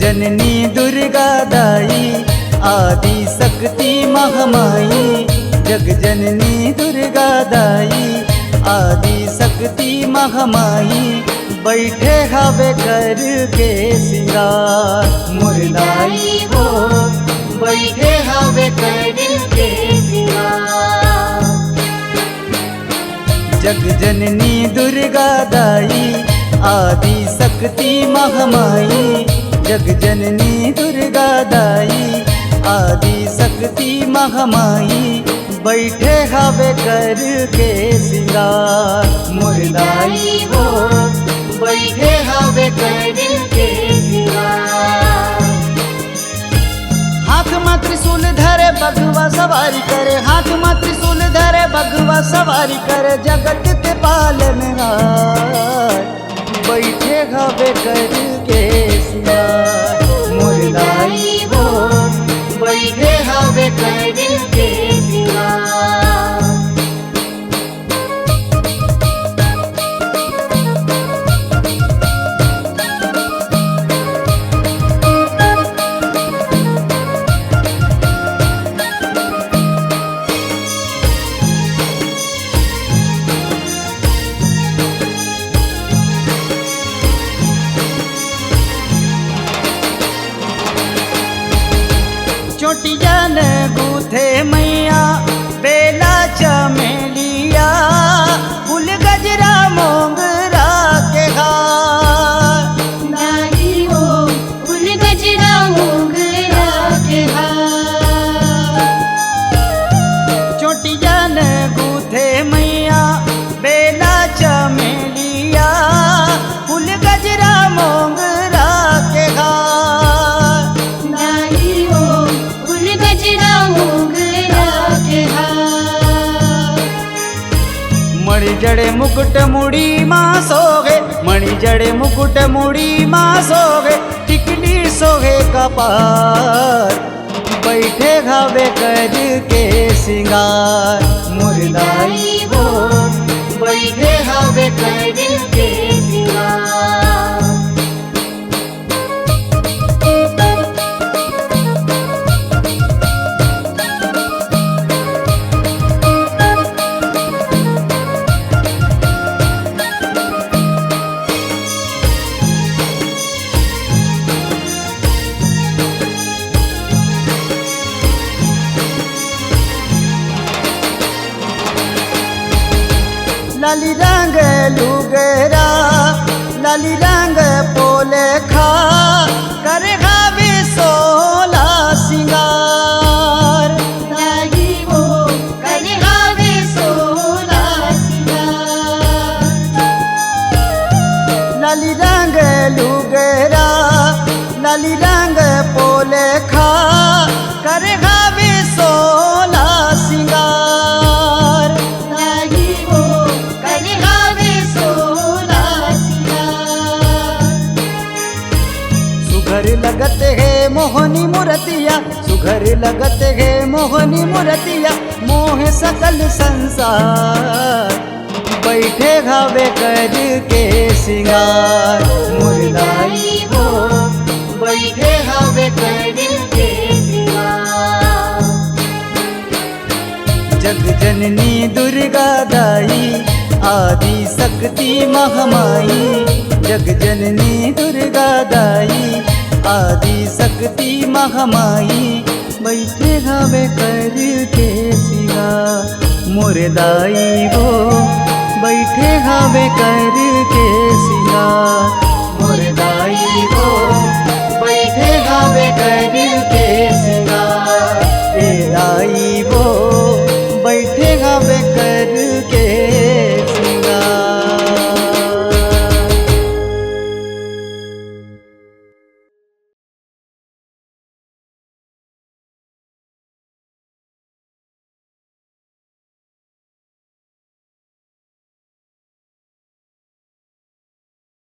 जननी दुर्गा दाई आदि शक्ति महामाई। जग जननी दुर्गा दाई आदि शक्ति महामाई। बैठे हवे कर के सिंगार मोर दाई हो, बैठे हवे कर के सिंगार। जग जननी दुर्गा दाई आदि शक्ति महामाई। जग जननी दुर्गा दाई आदि शक्ति महामाई। बैठे हवे कर के सिंगार मोर दाई हो, बैठे हवे कर के सिंगार। हाथ में त्रिशूल धरे बघवा सवारी करे, हाथ में त्रिशूल धरे बघवा सवारी करे। जगत के पालनहार बैठे हवे कर के सिंगार मोर दाई हो, बैठे हवे कर के सिंगार। चोटिया न गूथे मैया बेला चमेलिया। फूल गजरा मोंगरा के हार दाई हो, फूल गजरा मोंगरा के हार। चोटिया न गूथे मैया बेला चमेलिया। फूल गजरा मोंगरा के हार दाई हो, फूल गजरा मोंगरा के हार। मणि जड़े मुकुट मुड़ी माँ सोगे, मणि जड़े मुकुट मुड़ी माँ सोगे। टिकली सोगे कपार बैठे हवे कर के सिंगार मोर दाई हो, बैठे हवे कर के सिंगार। लाली रंग लुगरा लाली रंग पोले खा करे गावे सोला सिंगार। दाई हो, करे गावे सोला सिंगार। लाली रंग लुगरा लाली रंग पोले खा करे गावे सोला सिंगार। दाई हो, करे गावे सोला सिंगार। सुघर लगत है मोहनी मूर्तिया, सुघर लगत है मोहनी मूर्तिया। मोह सकल संसार बैठे हवे कर के सिंगार मोर दाई हो, बैठे हवे कर के सिंगार। जग जननी दुर्गा दाई आदि शक्ति महामाई। जग जननी दुर्गा दाई आदि शक्ति महामाई। बैठे हवे कर के सिंगार मोर दाई हो, बैठे हवे कर के सिंगार